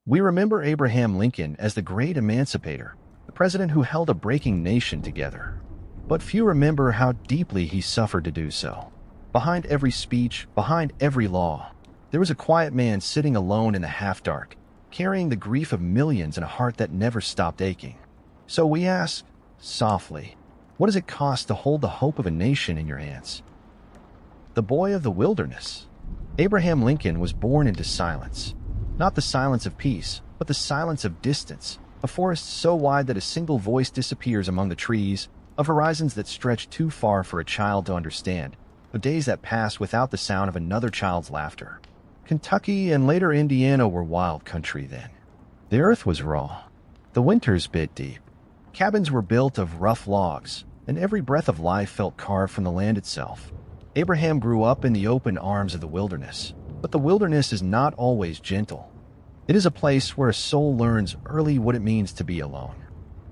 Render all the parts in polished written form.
We remember Abraham Lincoln as the great emancipator, the president who held a breaking nation together. But few remember how deeply he suffered to do so. Behind every speech, behind every law, there was a quiet man sitting alone in the half-dark, carrying the grief of millions and a heart that never stopped aching. So we ask, softly, what does it cost to hold the hope of a nation in your hands? The boy of the wilderness. Abraham Lincoln was born into silence. Not the silence of peace, but the silence of distance, a forest so wide that a single voice disappears among the trees, of horizons that stretch too far for a child to understand, of days that pass without the sound of another child's laughter. Kentucky and later Indiana were wild country then. The earth was raw. The winters bit deep. Cabins were built of rough logs, and every breath of life felt carved from the land itself. Abraham grew up in the open arms of the wilderness, but the wilderness is not always gentle. It is a place where a soul learns early what it means to be alone.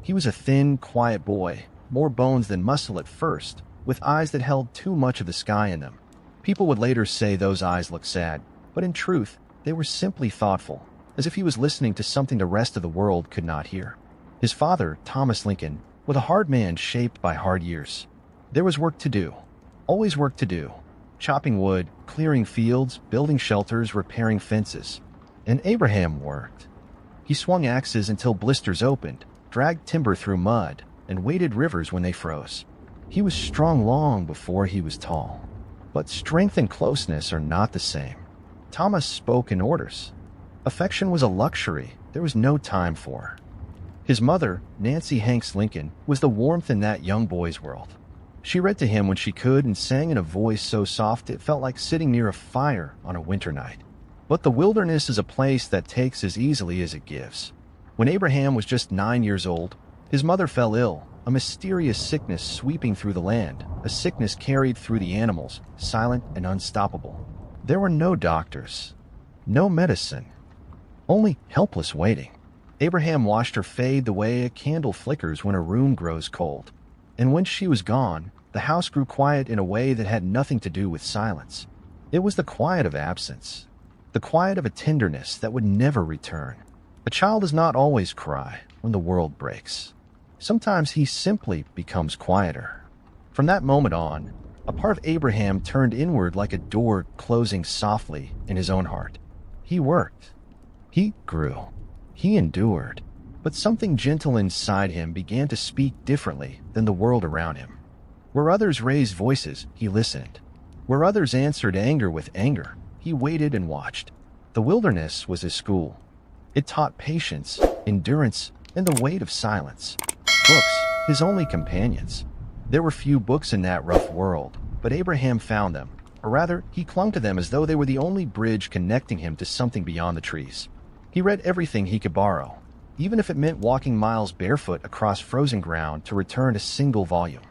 He was a thin, quiet boy, more bones than muscle at first, with eyes that held too much of the sky in them. People would later say those eyes looked sad, but in truth, they were simply thoughtful, as if he was listening to something the rest of the world could not hear. His father, Thomas Lincoln, was a hard man shaped by hard years. There was work to do, always work to do. Chopping wood, clearing fields, building shelters, repairing fences. And Abraham worked. He swung axes until blisters opened, dragged timber through mud, and waded rivers when they froze. He was strong long before he was tall. But strength and closeness are not the same. Thomas spoke in orders. Affection was a luxury there was no time for. His mother, Nancy Hanks Lincoln, was the warmth in that young boy's world. She read to him when she could and sang in a voice so soft it felt like sitting near a fire on a winter night. But the wilderness is a place that takes as easily as it gives. When Abraham was just 9 years old, his mother fell ill, a mysterious sickness sweeping through the land, a sickness carried through the animals, silent and unstoppable. There were no doctors, no medicine, only helpless waiting. Abraham watched her fade the way a candle flickers when a room grows cold. And when she was gone, the house grew quiet in a way that had nothing to do with silence. It was the quiet of absence, the quiet of a tenderness that would never return. A child does not always cry when the world breaks. Sometimes he simply becomes quieter. From that moment on, a part of Abraham turned inward like a door closing softly in his own heart. He worked. He grew. He endured. But something gentle inside him began to speak differently than the world around him. Where others raised voices, he listened. Where others answered anger with anger, he waited and watched. The wilderness was his school. It taught patience, endurance, and the weight of silence. Books, his only companions. There were few books in that rough world, but Abraham found them, or rather, he clung to them as though they were the only bridge connecting him to something beyond the trees. He read everything he could borrow, even if it meant walking miles barefoot across frozen ground to return a single volume.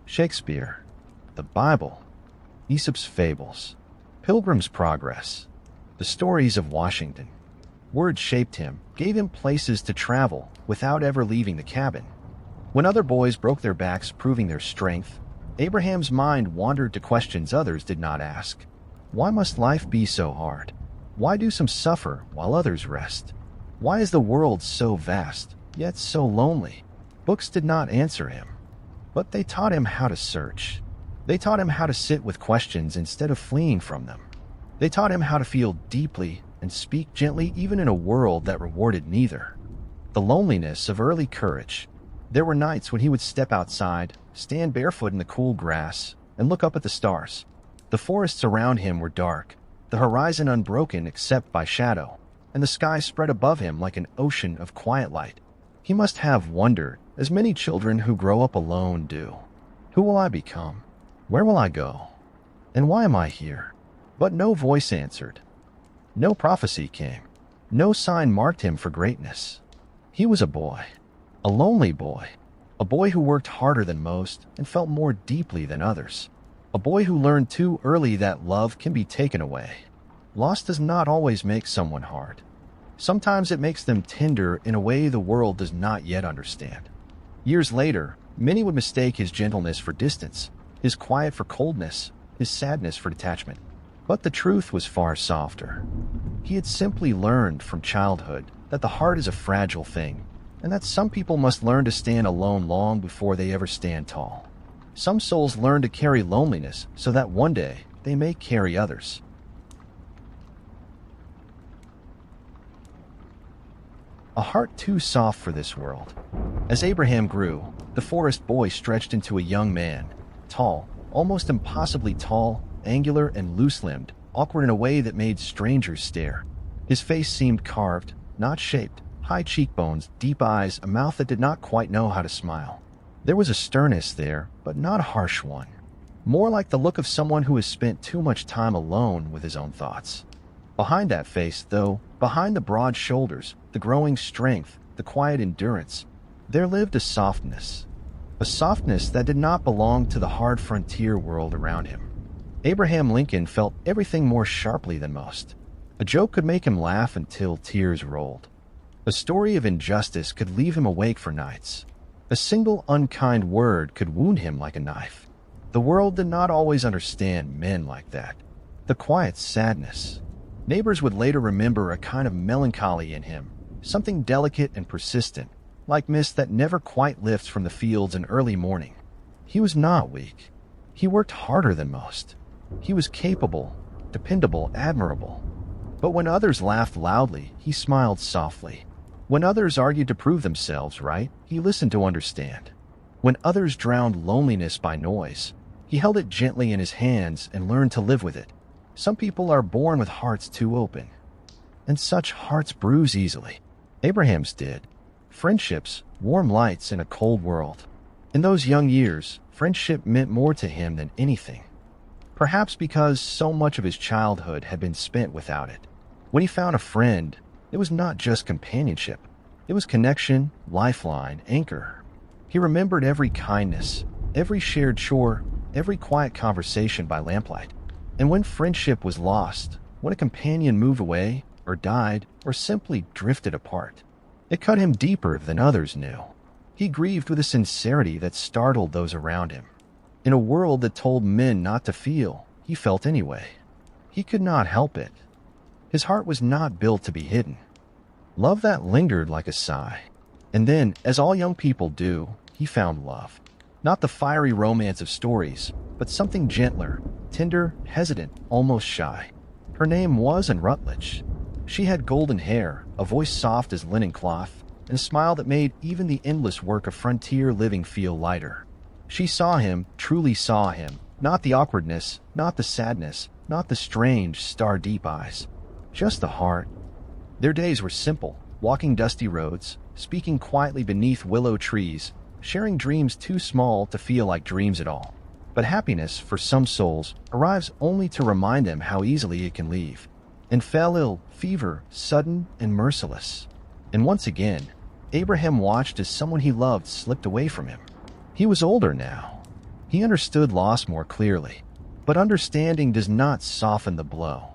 Shakespeare, the Bible, Aesop's fables, Pilgrim's Progress, the stories of Washington. Words shaped him, gave him places to travel without ever leaving the cabin. When other boys broke their backs proving their strength, Abraham's mind wandered to questions others did not ask. Why must life be so hard? Why do some suffer while others rest? Why is the world so vast, yet so lonely? Books did not answer him, but they taught him how to search. They taught him how to sit with questions instead of fleeing from them. They taught him how to feel deeply and speak gently even in a world that rewarded neither. The loneliness of early courage. There were nights when he would step outside, stand barefoot in the cool grass, and look up at the stars. The forests around him were dark, the horizon unbroken except by shadow, and the sky spread above him like an ocean of quiet light. He must have wondered, as many children who grow up alone do. Who will I become? Where will I go? And why am I here? But no voice answered. No prophecy came. No sign marked him for greatness. He was a boy, a lonely boy, a boy who worked harder than most and felt more deeply than others. A boy who learned too early that love can be taken away. Loss does not always make someone hard. Sometimes it makes them tender in a way the world does not yet understand. Years later, many would mistake his gentleness for distance, his quiet for coldness, his sadness for detachment. But the truth was far softer. He had simply learned from childhood that the heart is a fragile thing, and that some people must learn to stand alone long before they ever stand tall. Some souls learn to carry loneliness so that one day they may carry others. A heart too soft for this world. As Abraham grew, the forest boy stretched into a young man, tall, almost impossibly tall, angular and loose-limbed, awkward in a way that made strangers stare. His face seemed carved, not shaped, high cheekbones, deep eyes, a mouth that did not quite know how to smile. There was a sternness there, but not a harsh one. More like the look of someone who has spent too much time alone with his own thoughts. Behind that face, though, behind the broad shoulders, the growing strength, the quiet endurance, there lived a softness that did not belong to the hard frontier world around him. Abraham Lincoln felt everything more sharply than most. A joke could make him laugh until tears rolled. A story of injustice could leave him awake for nights. A single unkind word could wound him like a knife. The world did not always understand men like that. The quiet sadness. Neighbors would later remember a kind of melancholy in him, something delicate and persistent, like mist that never quite lifts from the fields in early morning. He was not weak. He worked harder than most. He was capable, dependable, admirable. But when others laughed loudly, he smiled softly. When others argued to prove themselves right, he listened to understand. When others drowned loneliness by noise, he held it gently in his hands and learned to live with it. Some people are born with hearts too open, and such hearts bruise easily. Abraham's did. Friendships, warm lights in a cold world. In those young years, friendship meant more to him than anything. Perhaps because so much of his childhood had been spent without it. When he found a friend, it was not just companionship. It was connection, lifeline, anchor. He remembered every kindness, every shared chore, every quiet conversation by lamplight. And when friendship was lost, when a companion moved away, or died, or simply drifted apart, it cut him deeper than others knew. He grieved with a sincerity that startled those around him. In a world that told men not to feel, he felt anyway. He could not help it. His heart was not built to be hidden. Love that lingered like a sigh. And then, as all young people do, he found love. Not the fiery romance of stories, but something gentler, tender, hesitant, almost shy. Her name was Rutledge. She had golden hair, a voice soft as linen cloth, and a smile that made even the endless work of frontier living feel lighter. She saw him, truly saw him, not the awkwardness, not the sadness, not the strange, star-deep eyes, just the heart. Their days were simple, walking dusty roads, speaking quietly beneath willow trees, sharing dreams too small to feel like dreams at all. But happiness, for some souls, arrives only to remind them how easily it can leave. And fell ill, fever, sudden and merciless. And once again, Abraham watched as someone he loved slipped away from him. He was older now. He understood loss more clearly. But understanding does not soften the blow.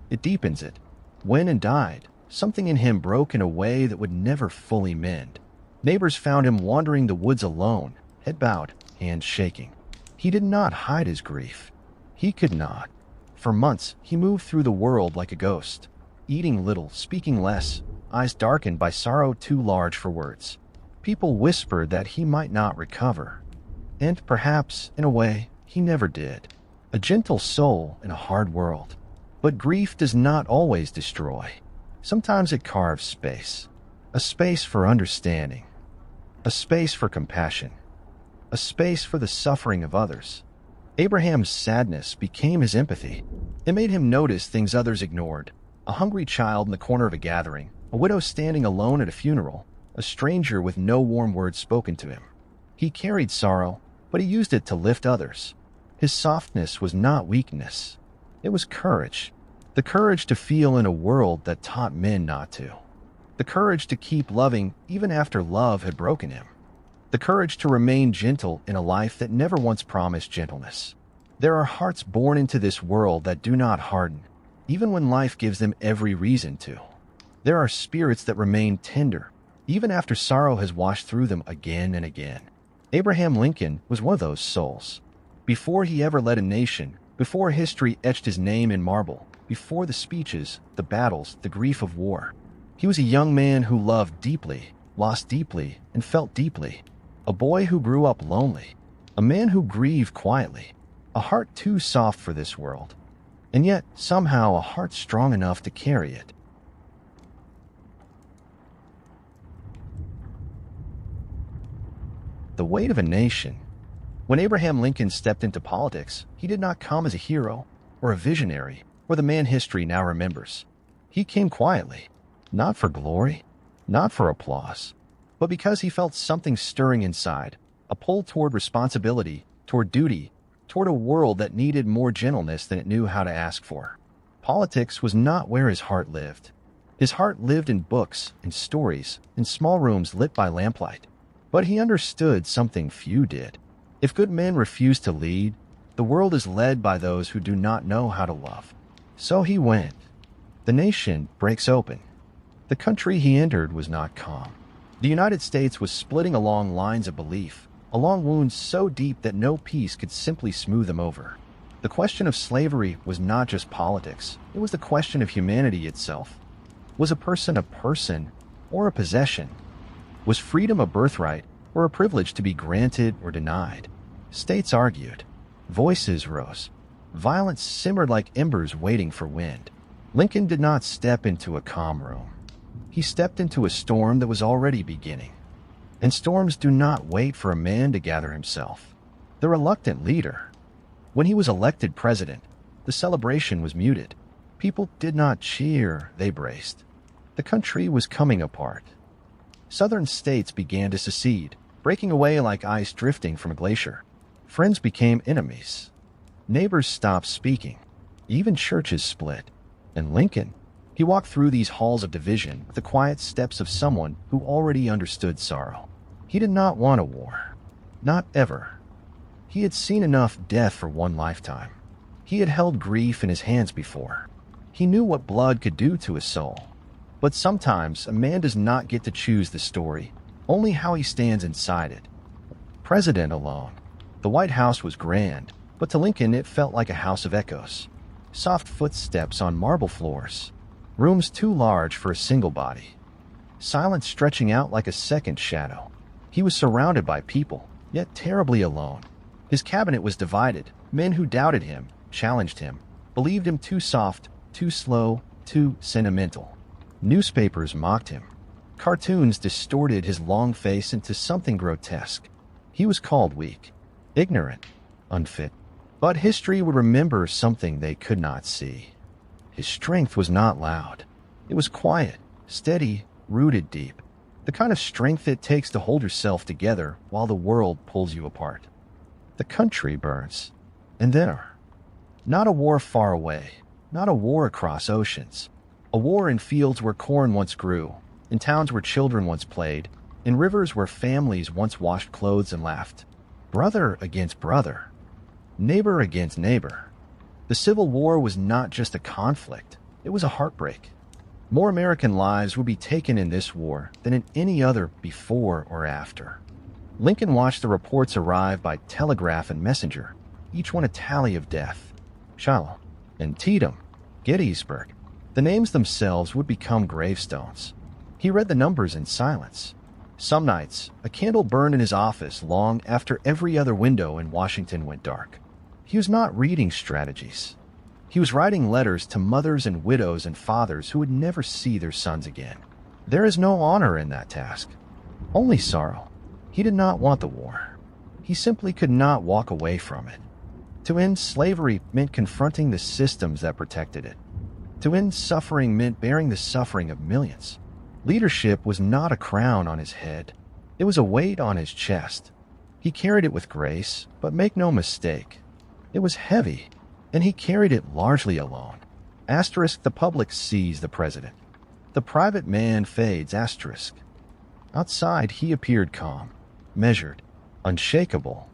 It deepens it. When and died, something in him broke in a way that would never fully mend. Neighbors found him wandering the woods alone, head bowed, hands shaking. He did not hide his grief. He could not. For months, he moved through the world like a ghost, eating little, speaking less, eyes darkened by sorrow too large for words. People whispered that he might not recover. And perhaps, in a way, he never did. A gentle soul in a hard world. But grief does not always destroy. Sometimes it carves space. A space for understanding. A space for compassion. A space for the suffering of others. Abraham's sadness became his empathy. It made him notice things others ignored. A hungry child in the corner of a gathering, a widow standing alone at a funeral, a stranger with no warm words spoken to him. He carried sorrow, but he used it to lift others. His softness was not weakness. It was courage. The courage to feel in a world that taught men not to. The courage to keep loving even after love had broken him. The courage to remain gentle in a life that never once promised gentleness. There are hearts born into this world that do not harden, even when life gives them every reason to. There are spirits that remain tender, even after sorrow has washed through them again and again. Abraham Lincoln was one of those souls. Before he ever led a nation, before history etched his name in marble, before the speeches, the battles, the grief of war, He was a young man who loved deeply, lost deeply, and felt deeply. A boy who grew up lonely. A man who grieved quietly. A heart too soft for this world. And yet, somehow, a heart strong enough to carry it. The weight of a nation. When Abraham Lincoln stepped into politics, he did not come as a hero, or a visionary, or the man history now remembers. He came quietly, not for glory, not for applause, but because he felt something stirring inside, a pull toward responsibility, toward duty, toward a world that needed more gentleness than it knew how to ask for. Politics was not where his heart lived. His heart lived in books, in stories, in small rooms lit by lamplight. But he understood something few did. If good men refuse to lead, the world is led by those who do not know how to love. So he went. The nation breaks open. The country he entered was not calm. The United States was splitting along lines of belief, along wounds so deep that no peace could simply smooth them over. The question of slavery was not just politics. It was the question of humanity itself. Was a person or a possession? Was freedom a birthright or a privilege to be granted or denied? States argued. Voices rose. Violence simmered like embers waiting for wind. Lincoln did not step into a calm room. He stepped into a storm that was already beginning. And storms do not wait for a man to gather himself. The reluctant leader. When he was elected president, the celebration was muted. People did not cheer, they braced. The country was coming apart. Southern states began to secede, breaking away like ice drifting from a glacier. Friends became enemies. Neighbors stopped speaking. Even churches split. And Lincoln, he walked through these halls of division with the quiet steps of someone who already understood sorrow. He did not want a war. Not ever. He had seen enough death for one lifetime. He had held grief in his hands before. He knew what blood could do to his soul. But sometimes a man does not get to choose the story, only how he stands inside it. President alone. The White House was grand, but to Lincoln it felt like a house of echoes. Soft footsteps on marble floors. Rooms too large for a single body. Silence stretching out like a second shadow. He was surrounded by people, yet terribly alone. His cabinet was divided. Men who doubted him, challenged him, believed him too soft, too slow, too sentimental. Newspapers mocked him. Cartoons distorted his long face into something grotesque. He was called weak, ignorant, unfit. But history would remember something they could not see. His strength was not loud. It was quiet, steady, rooted deep. The kind of strength it takes to hold yourself together while the world pulls you apart. The country burns. And there. Not a war far away. Not a war across oceans. A war in fields where corn once grew, in towns where children once played, in rivers where families once washed clothes and laughed. Brother against brother. Neighbor against neighbor. The Civil War was not just a conflict, it was a heartbreak. More American lives would be taken in this war than in any other before or after. Lincoln watched the reports arrive by telegraph and messenger, each one a tally of death. Shiloh, Antietam, Gettysburg. The names themselves would become gravestones. He read the numbers in silence. Some nights, a candle burned in his office long after every other window in Washington went dark. He was not reading strategies. He was writing letters to mothers and widows and fathers who would never see their sons again. There is no honor in that task, only sorrow. He did not want the war. He simply could not walk away from it. To end slavery meant confronting the systems that protected it. To end suffering meant bearing the suffering of millions. Leadership was not a crown on his head. It was a weight on his chest. He carried it with grace, but make no mistake, it was heavy, and he carried it largely alone. Asterisk, the public sees the president. The private man fades, asterisk. Outside, he appeared calm, measured, unshakable.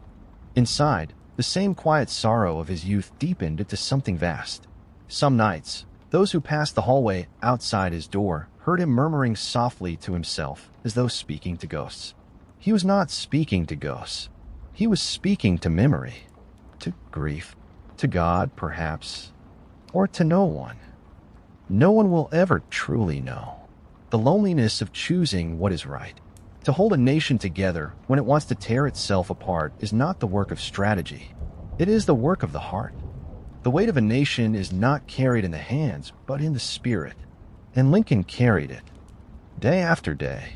Inside, the same quiet sorrow of his youth deepened into something vast. Some nights, those who passed the hallway outside his door heard him murmuring softly to himself as though speaking to ghosts. He was not speaking to ghosts. He was speaking to memory, to grief, to God, perhaps, or to no one. No one will ever truly know. the loneliness of choosing what is right. To hold a nation together when it wants to tear itself apart is not the work of strategy. It is the work of the heart. The weight of a nation is not carried in the hands, but in the spirit. And Lincoln carried it. Day after day,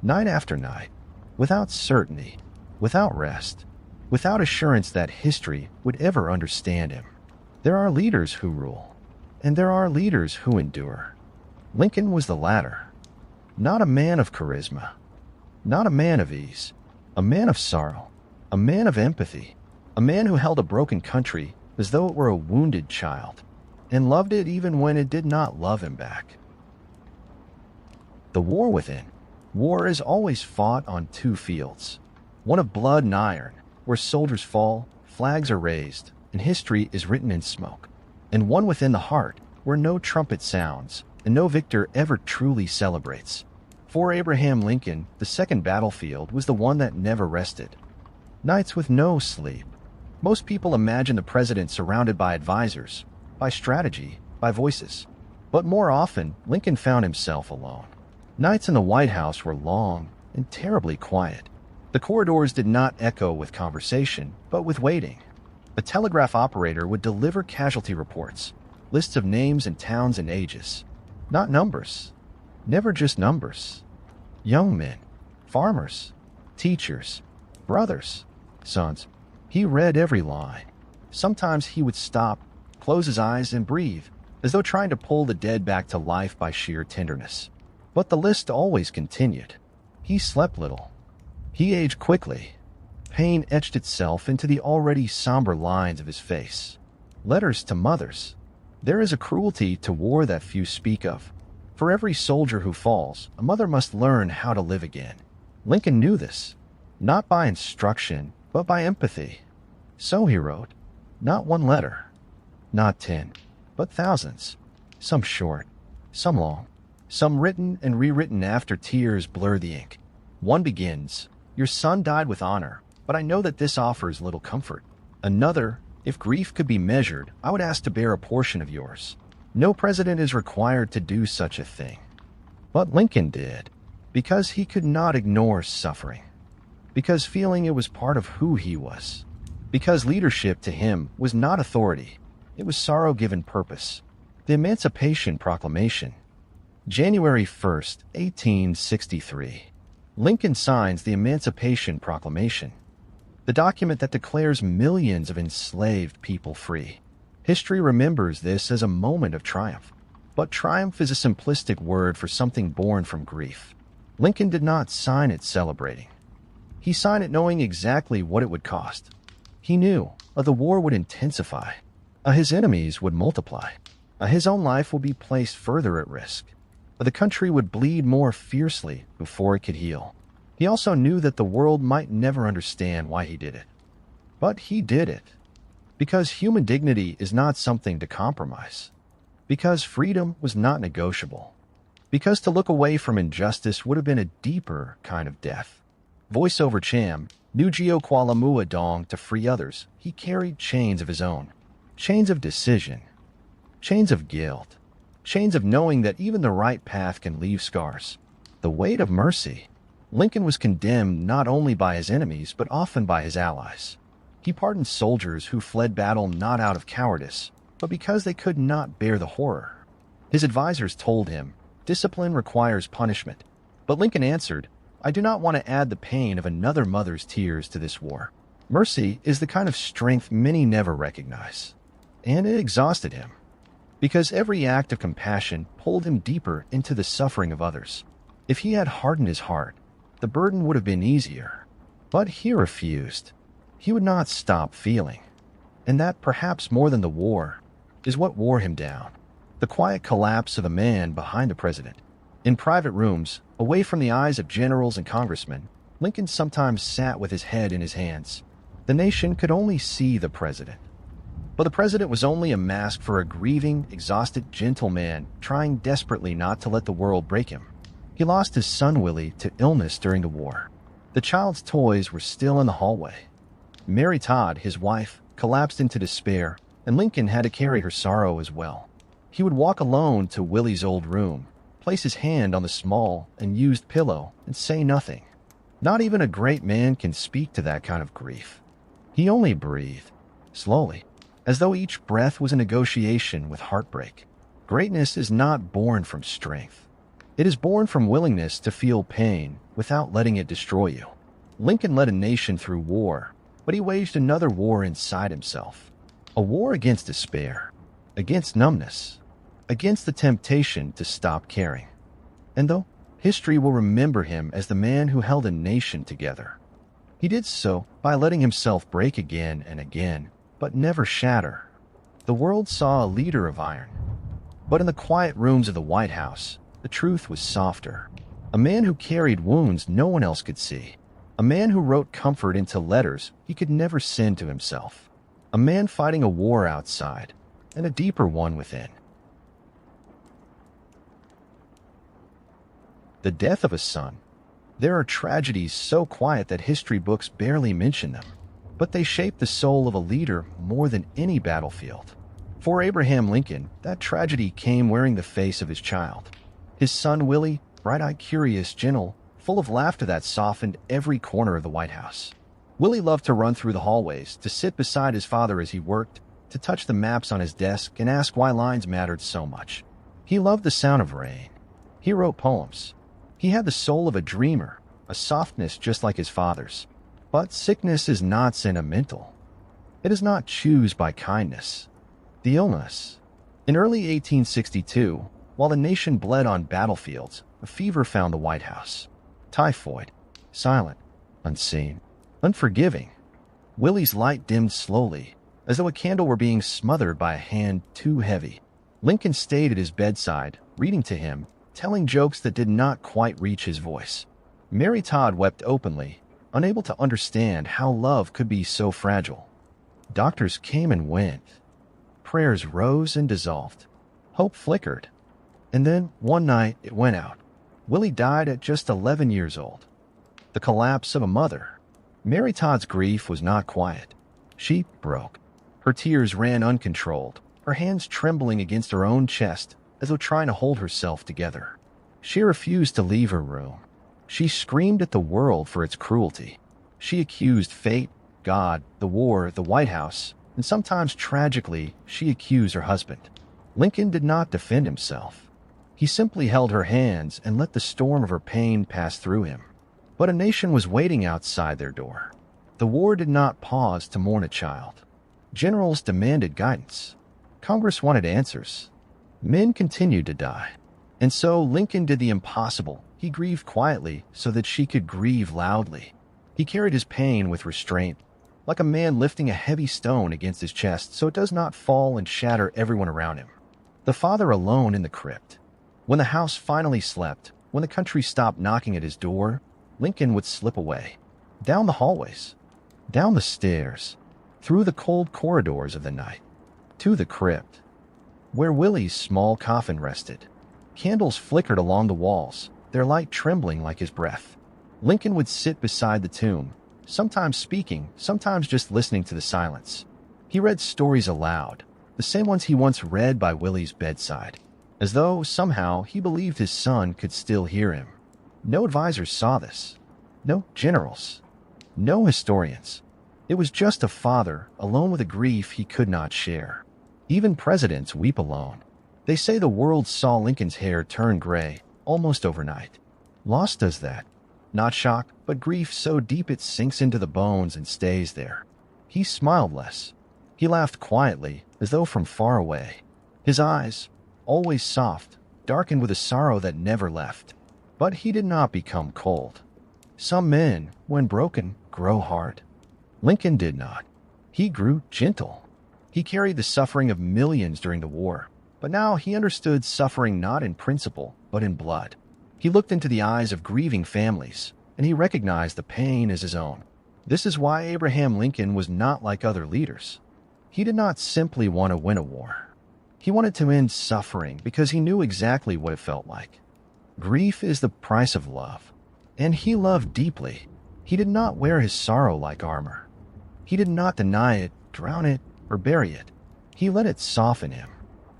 night after night, without certainty, without rest, without assurance that history would ever understand him. There are leaders who rule, and there are leaders who endure. Lincoln was the latter. Not a man of charisma, not a man of ease, a man of sorrow, a man of empathy, a man who held a broken country as though it were a wounded child, and loved it even when it did not love him back. The war within. War is always fought on two fields. One of blood and iron, where soldiers fall, flags are raised, and history is written in smoke. And one within the heart, where no trumpet sounds, and no victor ever truly celebrates. For Abraham Lincoln, the second battlefield was the one that never rested. Nights with no sleep. Most people imagine the president surrounded by advisors, by strategy, by voices. But more often, Lincoln found himself alone. Nights in the White House were long and terribly quiet. The corridors did not echo with conversation, but with waiting. A telegraph operator would deliver casualty reports, lists of names and towns and ages. Not numbers. Never just numbers. Young men, farmers, teachers, brothers, sons. He read every line. Sometimes he would stop, close his eyes, and breathe, as though trying to pull the dead back to life by sheer tenderness. But the list always continued. He slept little. He aged quickly. Pain etched itself into the already somber lines of his face. Letters to mothers. There is a cruelty to war that few speak of. For every soldier who falls, a mother must learn how to live again. Lincoln knew this, not by instruction, but by empathy. So he wrote, not one letter, not 10, but thousands, some short, some long, some written and rewritten after tears blur the ink. One begins, your son died with honor, but I know that this offers little comfort. Another, if grief could be measured, I would ask to bear a portion of yours. No president is required to do such a thing. But Lincoln did, because he could not ignore suffering, because feeling it was part of who he was, because leadership to him was not authority, it was sorrow given purpose. The Emancipation Proclamation. January 1st, 1863. Lincoln signs the Emancipation Proclamation, the document that declares millions of enslaved people free. History remembers this as a moment of triumph. But triumph is a simplistic word for something born from grief. Lincoln did not sign it celebrating. He signed it knowing exactly what it would cost. He knew the war would intensify, his enemies would multiply, his own life would be placed further at risk, the country would bleed more fiercely before it could heal. He also knew that the world might never understand why he did it. But he did it. Because human dignity is not something to compromise. Because freedom was not negotiable. Because to look away from injustice would have been a deeper kind of death. Voice over Cham, Nugio Kualamua Dong to free others, he carried chains of his own. Chains of decision. Chains of guilt. Chains of knowing that even the right path can leave scars. The weight of mercy. Lincoln was condemned not only by his enemies, but often by his allies. He pardoned soldiers who fled battle not out of cowardice, but because they could not bear the horror. His advisors told him, discipline requires punishment. But Lincoln answered, I do not want to add the pain of another mother's tears to this war. Mercy is the kind of strength many never recognize. And it exhausted him. Because every act of compassion pulled him deeper into the suffering of others. If he had hardened his heart, the burden would have been easier. But he refused. He would not stop feeling. And that, perhaps more than the war, is what wore him down. The quiet collapse of the man behind the president. In private rooms, away from the eyes of generals and congressmen, Lincoln sometimes sat with his head in his hands. The nation could only see the president. But the president was only a mask for a grieving, exhausted, gentle man trying desperately not to let the world break him. He lost his son Willie to illness during the war. The child's toys were still in the hallway. Mary Todd, his wife, collapsed into despair, and Lincoln had to carry her sorrow as well. He would walk alone to Willie's old room, place his hand on the small and used pillow, and say nothing. Not even a great man can speak to that kind of grief. He only breathed, slowly, as though each breath was a negotiation with heartbreak. Greatness is not born from strength. It is born from willingness to feel pain without letting it destroy you. Lincoln led a nation through war, but he waged another war inside himself. A war against despair, against numbness, against the temptation to stop caring. And though history will remember him as the man who held a nation together, he did so by letting himself break again and again, but never shatter. The world saw a leader of iron, but in the quiet rooms of the White House, the truth was softer. A man who carried wounds no one else could see. A man who wrote comfort into letters he could never send to himself. A man fighting a war outside and a deeper one within. The death of a son. There are tragedies so quiet that history books barely mention them, but they shape the soul of a leader more than any battlefield. For Abraham Lincoln, that tragedy came wearing the face of his child. His son Willie, bright-eyed, curious, gentle, full of laughter that softened every corner of the White House. Willie loved to run through the hallways, to sit beside his father as he worked, to touch the maps on his desk and ask why lines mattered so much. He loved the sound of rain. He wrote poems. He had the soul of a dreamer, a softness just like his father's. But sickness is not sentimental. It does not choose by kindness. The illness. In early 1862, while the nation bled on battlefields, a fever found the White House. Typhoid. Silent. Unseen. Unforgiving. Willie's light dimmed slowly, as though a candle were being smothered by a hand too heavy. Lincoln stayed at his bedside, reading to him, telling jokes that did not quite reach his voice. Mary Todd wept openly, unable to understand how love could be so fragile. Doctors came and went. Prayers rose and dissolved. Hope flickered. And then, one night, it went out. Willie died at just 11 years old. The collapse of a mother. Mary Todd's grief was not quiet. She broke. Her tears ran uncontrolled, her hands trembling against her own chest, as though trying to hold herself together. She refused to leave her room. She screamed at the world for its cruelty. She accused fate, God, the war, the White House, and sometimes tragically, she accused her husband. Lincoln did not defend himself. He simply held her hands and let the storm of her pain pass through him. But a nation was waiting outside their door. The war did not pause to mourn a child. Generals demanded guidance. Congress wanted answers. Men continued to die. And so Lincoln did the impossible. He grieved quietly so that she could grieve loudly. He carried his pain with restraint, like a man lifting a heavy stone against his chest so it does not fall and shatter everyone around him. The father alone in the crypt. When the house finally slept, when the country stopped knocking at his door, Lincoln would slip away. Down the hallways, down the stairs, through the cold corridors of the night, to the crypt, where Willie's small coffin rested. Candles flickered along the walls, their light trembling like his breath. Lincoln would sit beside the tomb, sometimes speaking, sometimes just listening to the silence. He read stories aloud, the same ones he once read by Willie's bedside, as though somehow he believed his son could still hear him. No advisors saw this. No generals. No historians. It was just a father, alone with a grief he could not share. Even presidents weep alone. They say the world saw Lincoln's hair turn gray, almost overnight. Loss does that. Not shock, but grief so deep it sinks into the bones and stays there. He smiled less. He laughed quietly, as though from far away. His eyes, always soft, darkened with a sorrow that never left. But he did not become cold. Some men, when broken, grow hard. Lincoln did not. He grew gentle. He carried the suffering of millions during the war, but now he understood suffering not in principle, but in blood. He looked into the eyes of grieving families, and he recognized the pain as his own. This is why Abraham Lincoln was not like other leaders. He did not simply want to win a war. He wanted to end suffering because he knew exactly what it felt like. Grief is the price of love, and he loved deeply. He did not wear his sorrow like armor. He did not deny it, drown it, or bury it. He let it soften him.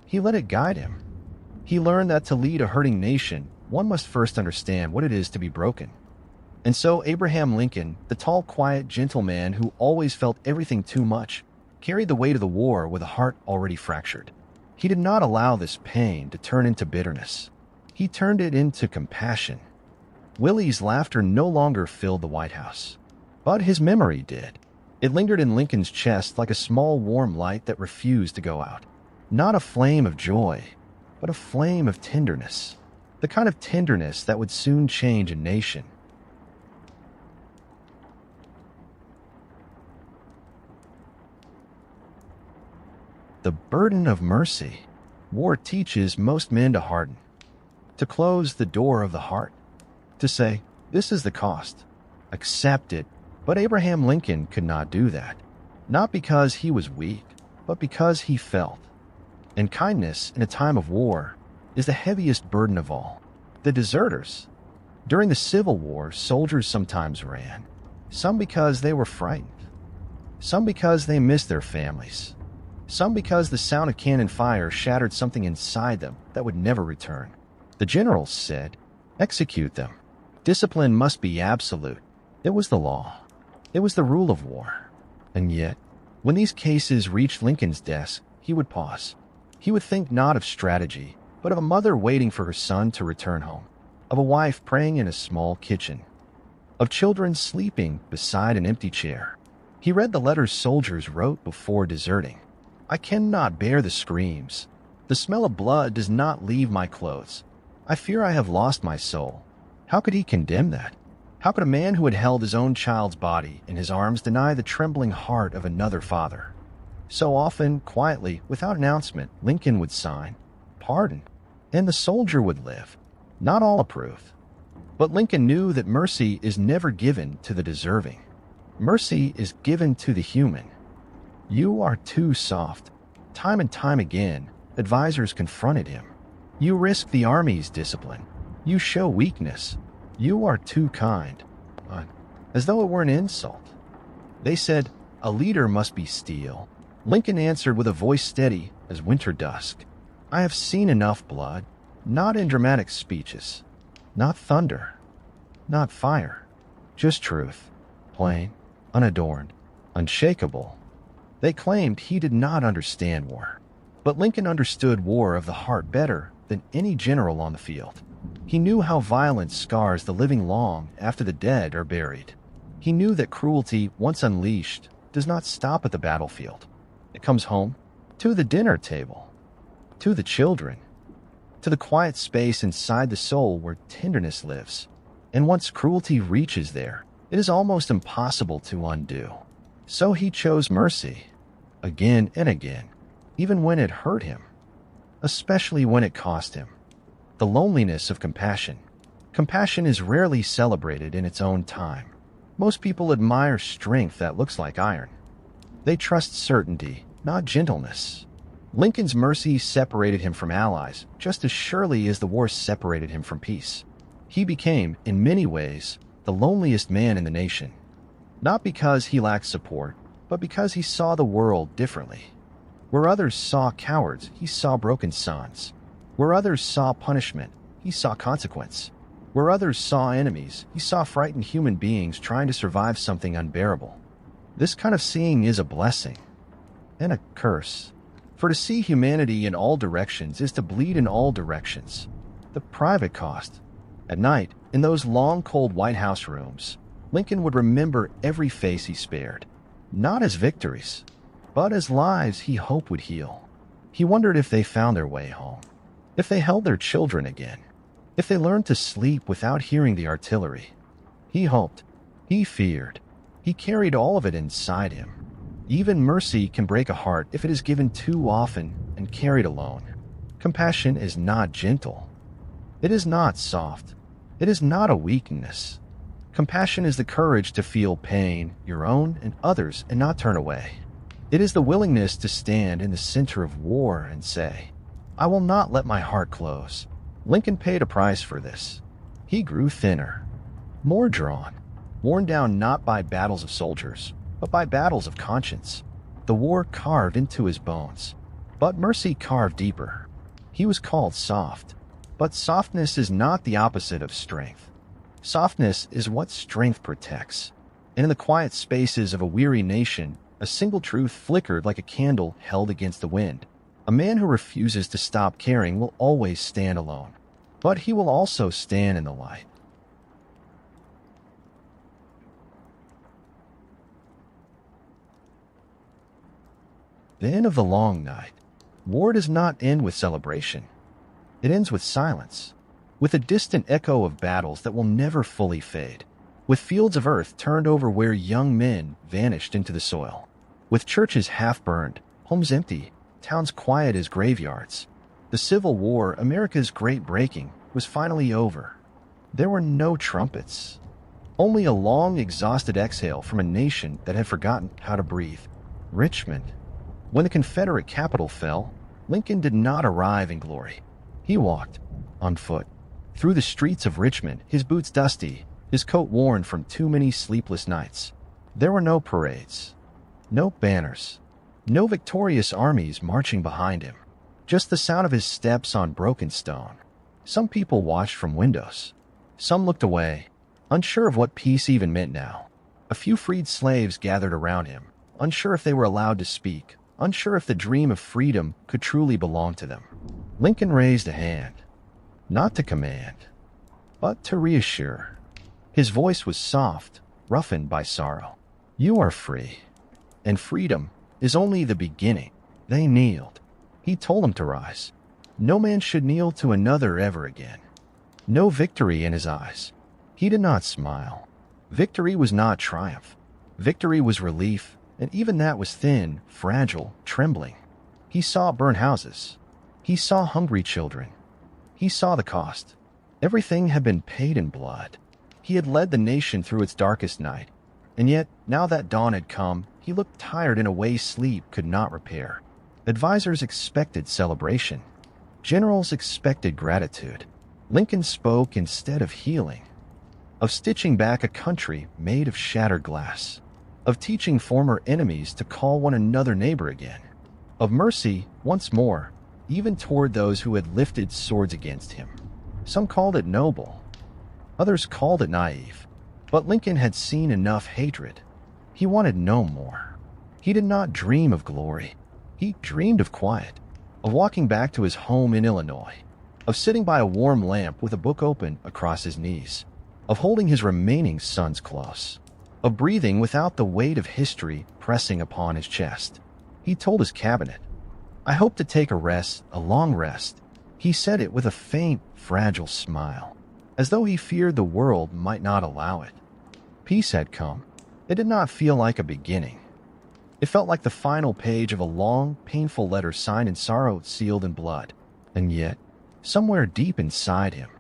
He let it guide him. He learned that to lead a hurting nation, one must first understand what it is to be broken. And so Abraham Lincoln, the tall, quiet, gentle man who always felt everything too much, carried the weight of the war with a heart already fractured. He did not allow this pain to turn into bitterness. He turned it into compassion. Willie's laughter no longer filled the White House, but his memory did. It lingered in Lincoln's chest like a small warm light that refused to go out. Not a flame of joy, but a flame of tenderness. The kind of tenderness that would soon change a nation. The burden of mercy. War teaches most men to harden, to close the door of the heart, to say, this is the cost. Accept it. But Abraham Lincoln could not do that. Not because he was weak, but because he felt. And kindness in a time of war is the heaviest burden of all. The deserters. During the Civil War, soldiers sometimes ran. Some because they were frightened. Some because they missed their families. Some because the sound of cannon fire shattered something inside them that would never return. The generals said, execute them. Discipline must be absolute. It was the law. It was the rule of war. And yet, when these cases reached Lincoln's desk, he would pause. He would think not of strategy, but of a mother waiting for her son to return home, of a wife praying in a small kitchen, of children sleeping beside an empty chair. He read the letters soldiers wrote before deserting. I cannot bear the screams. The smell of blood does not leave my clothes. I fear I have lost my soul. How could he condemn that? How could a man who had held his own child's body in his arms deny the trembling heart of another father? So often, quietly, without announcement, Lincoln would sign, pardon, and the soldier would live. Not all approved. But Lincoln knew that mercy is never given to the deserving. Mercy is given to the human. You are too soft. Time and time again, advisors confronted him. You risk the army's discipline. You show weakness. You are too kind. As though it were an insult. They said, a leader must be steel. Lincoln answered with a voice steady as winter dusk. I have seen enough blood, not in dramatic speeches, not thunder, not fire, just truth, plain, unadorned, unshakable. They claimed he did not understand war, but Lincoln understood war of the heart better than any general on the field. He knew how violence scars the living long after the dead are buried. He knew that cruelty, once unleashed, does not stop at the battlefield. It comes home, to the dinner table, to the children, to the quiet space inside the soul where tenderness lives. And once cruelty reaches there, it is almost impossible to undo. So he chose mercy, again and again, even when it hurt him, especially when it cost him. The loneliness of compassion. Compassion is rarely celebrated in its own time. Most people admire strength that looks like iron. They trust certainty, not gentleness. Lincoln's mercy separated him from allies, just as surely as the war separated him from peace. He became, in many ways, the loneliest man in the nation. Not because he lacked support, but because he saw the world differently. Where others saw cowards, he saw broken sons. Where others saw punishment, he saw consequence. Where others saw enemies, he saw frightened human beings trying to survive something unbearable. This kind of seeing is a blessing and a curse. For to see humanity in all directions is to bleed in all directions. The private cost. At night, in those long, cold White House rooms, Lincoln would remember every face he spared, not as victories, but as lives he hoped would heal. He wondered if they found their way home. If they held their children again, if they learned to sleep without hearing the artillery. He hoped, he feared, he carried all of it inside him. Even mercy can break a heart if it is given too often and carried alone. Compassion is not gentle. It is not soft. It is not a weakness. Compassion is the courage to feel pain, your own and others, and not turn away. It is the willingness to stand in the center of war and say, I will not let my heart close. Lincoln paid a price for this. He grew thinner, more drawn, worn down not by battles of soldiers, but by battles of conscience. The war carved into his bones, but mercy carved deeper. He was called soft. But softness is not the opposite of strength. Softness is what strength protects. And in the quiet spaces of a weary nation, a single truth flickered like a candle held against the wind. A man who refuses to stop caring will always stand alone. But he will also stand in the light. The end of the long night. War does not end with celebration. It ends with silence, with a distant echo of battles that will never fully fade, with fields of earth turned over where young men vanished into the soil, with churches half-burned, homes empty, towns quiet as graveyards. The Civil War, America's great breaking, was finally over. There were no trumpets, only a long, exhausted exhale from a nation that had forgotten how to breathe. Richmond. When the Confederate capital fell, Lincoln did not arrive in glory. He walked, on foot, through the streets of Richmond, his boots dusty, his coat worn from too many sleepless nights. There were no parades, no banners, no victorious armies marching behind him, just the sound of his steps on broken stone. Some people watched from windows. Some looked away, unsure of what peace even meant now. A few freed slaves gathered around him, unsure if they were allowed to speak, unsure if the dream of freedom could truly belong to them. Lincoln raised a hand, not to command, but to reassure. His voice was soft, roughened by sorrow. You are free, and freedom is only the beginning. They kneeled. He told them to rise. No man should kneel to another ever again. No victory in his eyes. He did not smile. Victory was not triumph. Victory was relief, and even that was thin, fragile, trembling. He saw burned houses. He saw hungry children. He saw the cost. Everything had been paid in blood. He had led the nation through its darkest night, and yet, now that dawn had come, he looked tired in a way sleep could not repair. Advisors expected celebration. Generals expected gratitude. Lincoln spoke instead of healing, of stitching back a country made of shattered glass, of teaching former enemies to call one another neighbor again, of mercy once more, even toward those who had lifted swords against him. Some called it noble, others called it naive, but Lincoln had seen enough hatred. He wanted no more. He did not dream of glory. He dreamed of quiet, of walking back to his home in Illinois, of sitting by a warm lamp with a book open across his knees, of holding his remaining sons close, of breathing without the weight of history pressing upon his chest. He told his cabinet, I hope to take a rest, a long rest. He said it with a faint, fragile smile, as though he feared the world might not allow it. Peace had come. It did not feel like a beginning. It felt like the final page of a long, painful letter signed in sorrow, sealed in blood. And yet, somewhere deep inside him,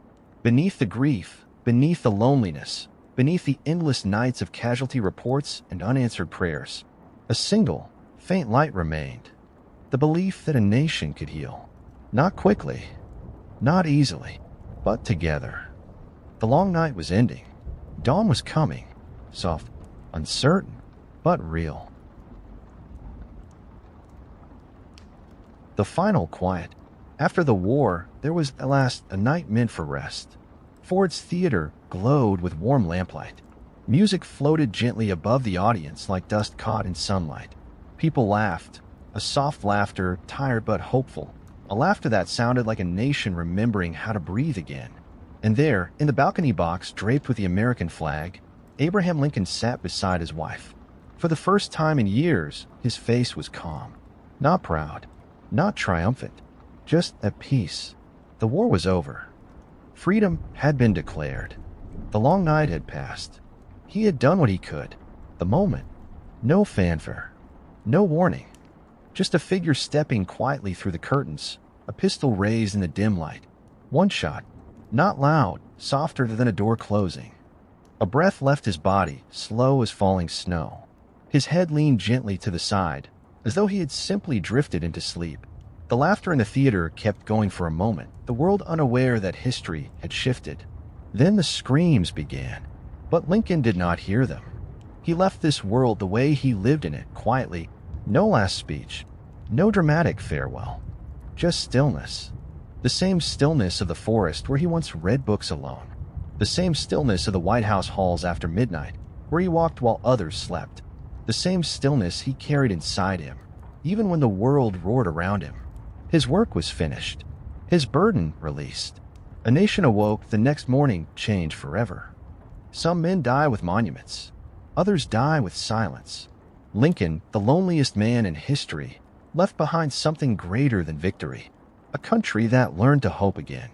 beneath the grief, beneath the loneliness, beneath the endless nights of casualty reports and unanswered prayers, a single, faint light remained. The belief that a nation could heal. Not quickly, not easily, but together. The long night was ending. Dawn was coming, soft, uncertain, but real. The final quiet. After the war, there was at last a night meant for rest. Ford's theater glowed with warm lamplight. Music floated gently above the audience like dust caught in sunlight. People laughed, a soft laughter, tired but hopeful, a laughter that sounded like a nation remembering how to breathe again. And there, in the balcony box draped with the American flag, Abraham Lincoln sat beside his wife. For the first time in years, his face was calm. Not proud, not triumphant, just at peace. The war was over. Freedom had been declared. The long night had passed. He had done what he could. The moment. No fanfare. No warning. Just a figure stepping quietly through the curtains, a pistol raised in the dim light. One shot. Not loud, softer than a door closing. A breath left his body, slow as falling snow. His head leaned gently to the side, as though he had simply drifted into sleep. The laughter in the theater kept going for a moment, the world unaware that history had shifted. Then the screams began, but Lincoln did not hear them. He left this world the way he lived in it, quietly. No last speech, no dramatic farewell, just stillness. The same stillness of the forest where he once read books alone. The same stillness of the White House halls after midnight, where he walked while others slept. The same stillness he carried inside him, even when the world roared around him. His work was finished. His burden released. A nation awoke the next morning, changed forever. Some men die with monuments. Others die with silence. Lincoln, the loneliest man in history, left behind something greater than victory. A country that learned to hope again.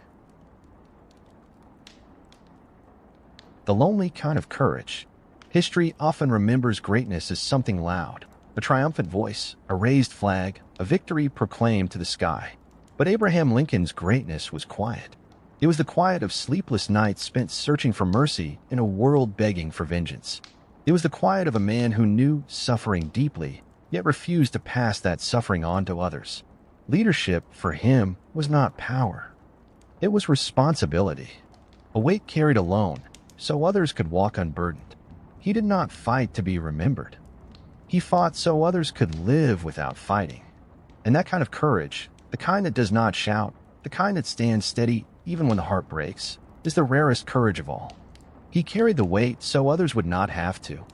The lonely kind of courage. History often remembers greatness as something loud, a triumphant voice, a raised flag, a victory proclaimed to the sky. But Abraham Lincoln's greatness was quiet. It was the quiet of sleepless nights spent searching for mercy in a world begging for vengeance. It was the quiet of a man who knew suffering deeply, yet refused to pass that suffering on to others. Leadership, for him, was not power. It was responsibility. A weight carried alone, so others could walk unburdened. He did not fight to be remembered. He fought so others could live without fighting. And that kind of courage, the kind that does not shout, the kind that stands steady even when the heart breaks, is the rarest courage of all. He carried the weight so others would not have to.